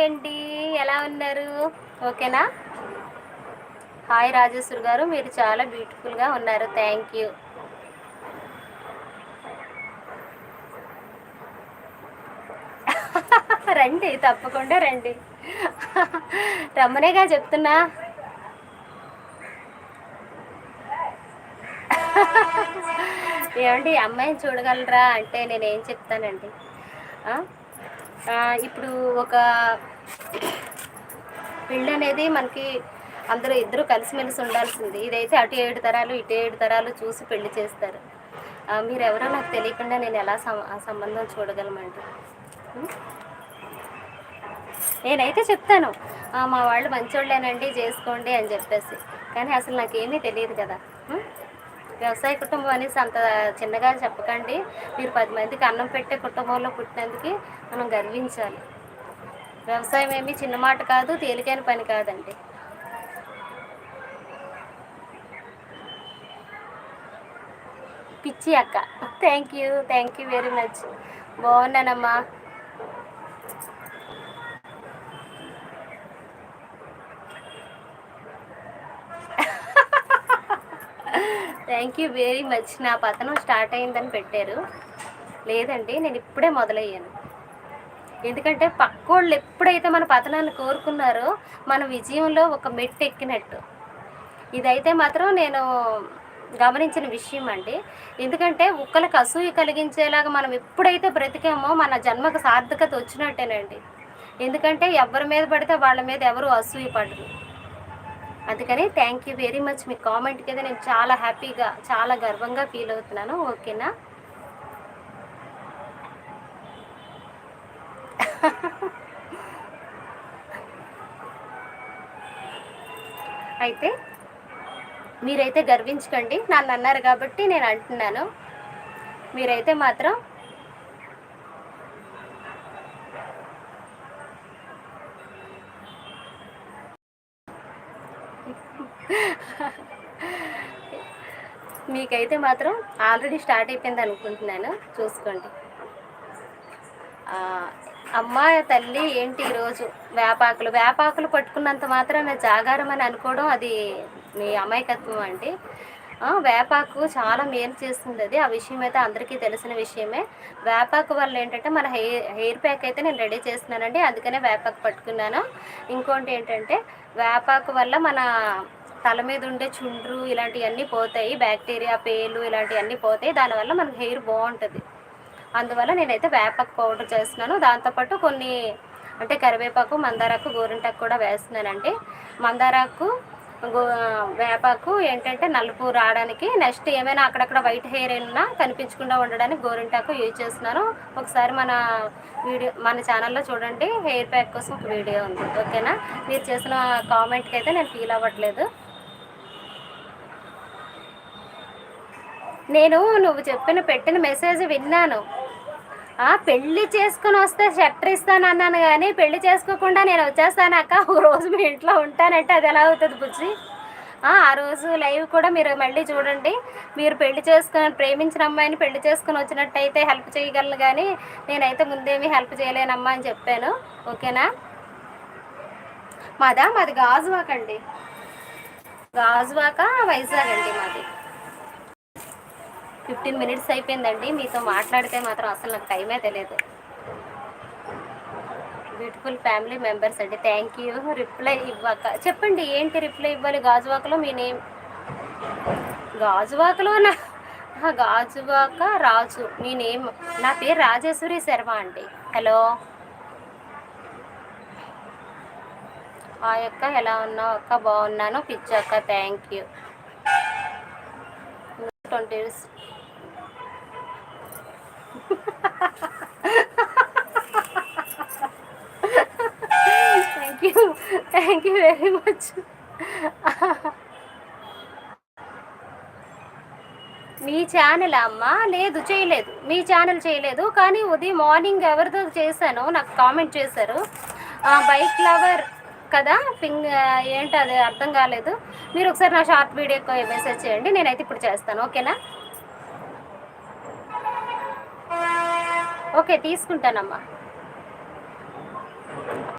అండి. ఎలా ఉన్నారు? ఓకేనా? హాయ్ రాజేశ్వరి గారు, మీరు చాలా బ్యూటిఫుల్గా ఉన్నారు. Thank you. రండి, తప్పకుండా రండి. రమ్మనేగా చెప్తున్నా. ఏమండి, అమ్మాయిని చూడగలరా అంటే నేనేం చెప్తానండి. ఆ? ఇప్పుడు ఒక పెళ్ళి అనేది మనకి అందరూ ఇద్దరు కలిసిమెలిసి ఉండాల్సింది. ఇదైతే అటు 7 తరాలు ఇటు 7 తరాలు చూసి పెళ్లి చేస్తారు. మీరెవరో నాకు తెలియకుండా నేను ఎలా సంబంధం చూడగలమండి? నేనైతే చెప్తాను, మా వాళ్ళు మంచోళ్ళేనండి, చేసుకోండి అని చెప్పేసి. కానీ అసలు నాకేమీ తెలియదు కదా. వ్యవసాయ కుటుంబం అనేసి అంత చిన్నగా చెప్పకండి. మీరు 10 మందికి అన్నం పెట్టే కుటుంబంలో పుట్టినందుకు మనం గర్వించాలి. వ్యవసాయం ఏమీ చిన్న మాట కాదు, తేలికైన పని కాదండి. పిచ్చి అక్క. Thank you very much. బాగున్నానమ్మా. Thank you very much. నా పతనం స్టార్ట్ అయిందని పెట్టారు. లేదండి, నేను ఇప్పుడే మొదలయ్యాను. ఎందుకంటే పక్కోళ్ళు ఎప్పుడైతే మన పతనాన్ని కోరుకున్నారో మన విజయంలో ఒక మెట్టు ఎక్కినట్టు. ఇదైతే మాత్రం నేను గమనించిన విషయం అండి. ఎందుకంటే ఒక్కరికి అసూయ కలిగించేలాగా మనం ఎప్పుడైతే బ్రతికామో మన జన్మకు సార్థకత వచ్చినట్టేనండి. ఎందుకంటే ఎవరి మీద పడితే వాళ్ళ మీద ఎవరు అసూయ పడరు. అందుకని థ్యాంక్ యూ వెరీ మచ్. మీ కామెంట్కి అయితే నేను చాలా హ్యాపీగా, చాలా గర్వంగా ఫీల్ అవుతున్నాను. ఓకేనా? అయితే మీరైతే గర్వించకండి, నన్ను అన్నారు కాబట్టి నేను అంటున్నాను. మీరైతే మాత్రం మీకైతే మాత్రం ఆల్రెడీ స్టార్ట్ అయిపోయింది అనుకుంటున్నాను. చూసుకోండి. అమ్మ తల్లి ఏంటి ఈరోజు వేపాకులు పట్టుకున్నంత మాత్రాన జాగారం అని అనుకోవడం అది మీ అమాయకత్వం అండి. వేపాకు చాలా మేలు చేస్తుంది. అది ఆ విషయం అయితే అందరికీ తెలిసిన విషయమే. వేపాకు వల్ల ఏంటంటే మన హెయిర్ ప్యాక్ అయితే నేను రెడీ చేస్తున్నానండి. అందుకనే వేపాకు పట్టుకున్నాను. ఇంకోటి ఏంటంటే వేపాకు వల్ల మన తల మీద ఉండే చుండ్రు ఇలాంటివన్నీ పోతాయి. బ్యాక్టీరియా, పేలు ఇలాంటివన్నీ పోతాయి. దానివల్ల మనకు హెయిర్ బాగుంటుంది. అందువల్ల నేనైతే వేపాకు పౌడర్ చేస్తున్నాను. దాంతోపాటు కొన్ని అంటే కరివేపాకు, మందారాకు, గోరింటాకు కూడా వేస్తున్నానండి. మందారాకు, వేపాకు ఏంటంటే నలుపు రావడానికి, నెక్స్ట్ ఏమైనా అక్కడక్కడ వైట్ హెయిర్ అయినా కనిపించకుండా ఉండడానికి గోరింటాకు యూజ్ చేస్తున్నాను. ఒకసారి మన ఛానల్లో చూడండి, హెయిర్ ప్యాక్ కోసం ఒక వీడియో ఉంది. ఓకేనా? మీరు చేసిన కామెంట్కి అయితే నేను ఫీల్ అవ్వట్లేదు. నువ్వు పెట్టిన మెసేజ్ విన్నాను. పెళ్ళి చేసుకుని వస్తే షట్టర్ ఇస్తాను అన్నాను, కానీ పెళ్ళి చేసుకోకుండా నేను వచ్చేస్తాను అక్క, ఒక రోజు మీ ఇంట్లో ఉంటానంటే అది ఎలా అవుతుంది బుజ్జి? ఆ రోజు లైవ్ కూడా మీరు మళ్ళీ చూడండి. మీరు ప్రేమించిన అమ్మాయిని పెళ్లి చేసుకుని వచ్చినట్టయితే హెల్ప్ చేయగలను, కానీ నేనైతే ముందేమీ హెల్ప్ చేయలేనమ్మా అని చెప్పాను. ఓకేనా? మాది గాజువాక అండి. గాజువాక, వైజాగ్ అండి మాది. 15 minutes అయిపోయిందండి. మీతో మాట్లాడితే మాత్రం అసలు నాకు టైమే తెలియదు. బ్యూటిఫుల్ ఫ్యామిలీ మెంబర్స్ అండి. Thank you. రిప్లై ఇవ్వక చెప్పండి, ఏంటి రిప్లై ఇవ్వాలి? గాజువాకలో మీ నేమ్? గాజువాకలో గాజువాక రాజు మీ నేమ్? నా పేరు రాజేశ్వరి శర్మ అండి. హలో అక్క, ఎలా ఉన్నావు అక్క? బాగున్నాను పిచ్చక్క. Thank you. 20 years. Thank you very much. మీ ఛానల్ అమ్మా? లేదు, చేయలేదు. మీ ఛానల్ చేయలేదు, కానీ ఉదయం మార్నింగ్ ఎవరితో చేశాను నాకు కామెంట్ చేశారు. బైక్ లవర్ కదా, ఏంటి అది అర్థం కాలేదు. మీరు ఒకసారి నా షార్ట్ వీడియోకి మెసేజ్ చేయండి, నేనైతే ఇప్పుడు చేస్తాను. ఓకేనా? ఓకే, తీసుకుంటానమ్మా.